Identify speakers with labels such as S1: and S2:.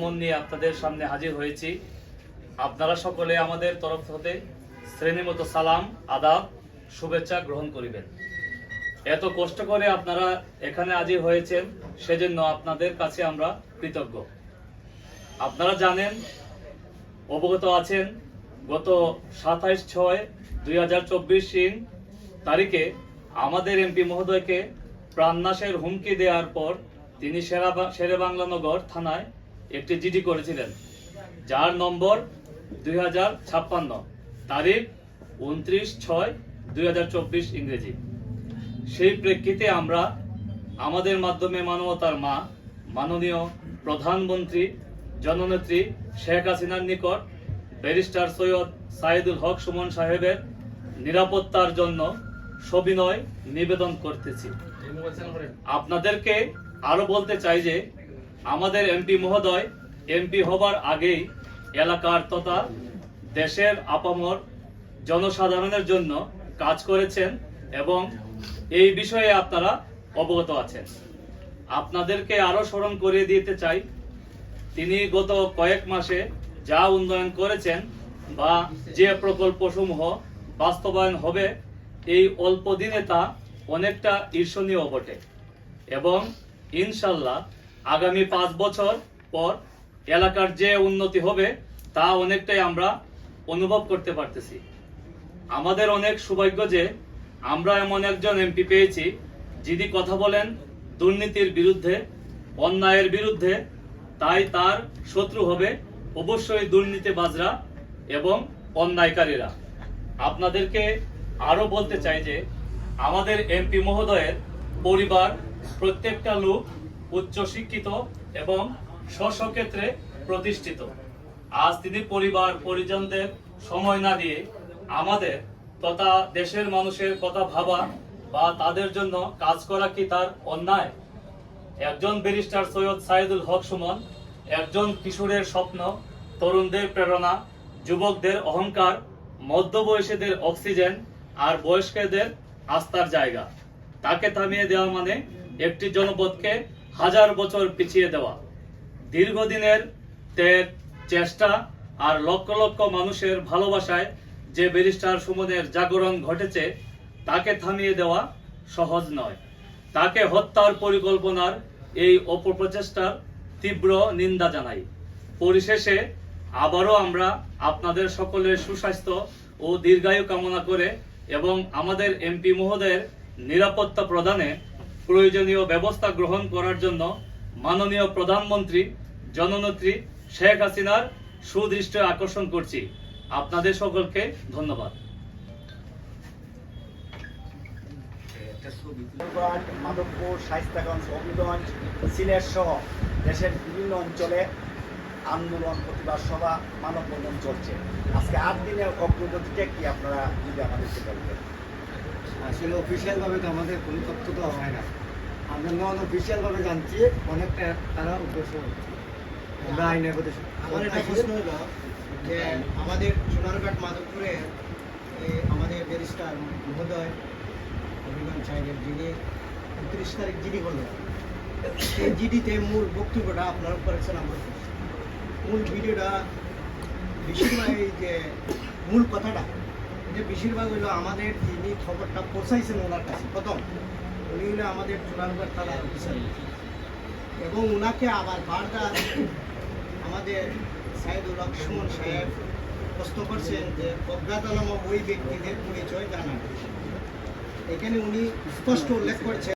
S1: মন নিয়ে আপনাদের সামনে হাজির হয়েছি। আপনারা সকলে আমাদের তরফ হতে শ্রেণীমতো সালাম, আদাব, শুভেচ্ছা গ্রহণ করিবেন। এত কষ্ট করে আপনারা এখানে হাজির হয়েছেন, সেজন্য আপনাদের কাছে আমরা কৃতজ্ঞ। আপনারা জানেন, অবগত আছেন, গত 27/6/2024 তারিখে আমাদের এমপি মহোদয়কে প্রাণনাশের হুমকি দেওয়ার পর তিনি শেরেবাংলা থানায় একটি জিডি করেছিলেন, যার নম্বর 2056, তারিখ 29/6/2024 ইংরেজি। সেই প্রেক্ষিতে আমরা আমাদের মাধ্যমে মানবতার মা মাননীয় প্রধানমন্ত্রী জননেত্রী শেখ হাসিনার নিকট ব্যারিস্টার সৈয়দ সাইদুল হক সুমন সাহেবের নিরাপত্তার জন্য সবিনয় নিবেদন করতেছি। আপনাদেরকে আরো বলতে চাই যে আমাদের এমপি মহোদয় এমপি হবার আগেই এলাকার তথা দেশের আপামর জনসাধারণের জন্য কাজ করেছেন এবং এই বিষয়ে আপনারা অবগত আছেন। আপনাদেরকে আরো স্মরণ করিয়ে দিতে চাই, তিনি গত কয়েক মাসে যা উন্নয়ন করেছেন বা যে প্রকল্পসমূহ বাস্তবায়ন হবে, এই অল্প দিনে তা অনেকটা ঈর্ষণীয় বটে এবং ইনশাল্লাহ আগামী 5 বছর পর এলাকার যে উন্নতি হবে তা অনেকটাই আমরা অনুভব করতে পারতেছি। আমাদের অনেক সৌভাগ্য যে আমরা এমন একজন এমপি পেয়েছি যিনি কথা বলেন দুর্নীতির বিরুদ্ধে, অন্যায়ের বিরুদ্ধে। তাই তার শত্রু হবে অবশ্যই দুর্নীতিবাজরা এবং অন্যায়কারীরা। আপনাদেরকে আরো বলতে চাই যে আমাদের এমপি মহোদয়ের পরিবার প্রত্যেকটা লোক উচ্চশিক্ষিত এবং স্বক্ষেত্রে প্রতিষ্ঠিত। আজ তিনি পরিবার পরিজনদের সময় না দিয়ে আমাদের তথা দেশের মানুষের কথা ভাবা বা তাদের জন্য কাজ করা কি তার অন্যায়? একজন ব্যারিস্টার সৈয়দ সাইদুল হক সুমন একজন কিশোরের স্বপ্ন, তরুণদের প্রেরণা, যুবকদের অহংকার, মধ্যবয়সীদের অক্সিজেন আর বয়স্কদের আস্থার জায়গা। তাকে থামিয়ে দেওয়া মানে একটি জনপদকে 1000 বছর পিছিয়ে দেওয়া। দীর্ঘদিনের ত্যাগ, চেষ্টা আর লক্ষ লক্ষ মানুষের ভালোবাসায় যে ব্যারিস্টার সুমনের জাগরণ ঘটেছে, তাকে থামিয়ে দেওয়া সহজ নয়। তাকে হত্যার পরিকল্পনার এই অপপ্রচেষ্টার তীব্র নিন্দা জানাই। পরিশেষে আবারও আমরা আপনাদের সকলের সুস্বাস্থ্য ও দীর্ঘায়ু কামনা করে এবং আমাদের এমপি মহোদয়ের নিরাপত্তা প্রদানে প্রয়োজনীয় ব্যবস্থা গ্রহণ করার জন্য মাননীয় প্রধানমন্ত্রী জননেত্রী শেখ হাসিনার সুদৃষ্টি আকর্ষণ করছি। আপনাদের সকলকে ধন্যবাদ।
S2: মাধবপুর, শায়েস্তাগঞ্জ, হবিগঞ্জ, সিলেট সহ দেশের বিভিন্ন অঞ্চলে আন্দোলন, প্রতিবাদ সভা, মানববন্ধন চলছে। আজকে 8 দিনের অগ্রগতিটা কি আপনারা যদি আমাদেরকে বলবেন?
S3: আসলে অফিসিয়ালভাবে তো আমাদের কোনো তথ্য তো হয় না, আমরা নন অফিসিয়ালভাবে জানছি অনেকটা তারা উদ্দেশ্য আমরা আইনের কথা।
S4: আমার একটা প্রশ্ন হলো যে আমাদের সোনারঘাট মাধবপুরে আমাদের ব্যারিস্টার মহোদয় হবিগঞ্জ সাহেবের যিনি 29 তারিখ জিডি করলেন, সেই জিডিতে মূল বক্তব্যটা আপনারা করেছেন। আমরা মূল ভিডিওটা বেশিরভাগ এই যে মূল কথাটা যে বেশিরভাগ হইলো আমাদের যিনি খবরটা পৌঁছাইছেন ওনার কাছে, প্রথম উনি হলো আমাদের সোনারঘাট থানার অফিসার এবং ওনাকে আবার বারবার আমাদের সাইদুল হক সুমন সাহেব প্রশ্ন করছেন যে অজ্ঞাতনামা ওই ব্যক্তিদের পরিচয় জানান। এখানে উনি স্পষ্ট উল্লেখ করছেন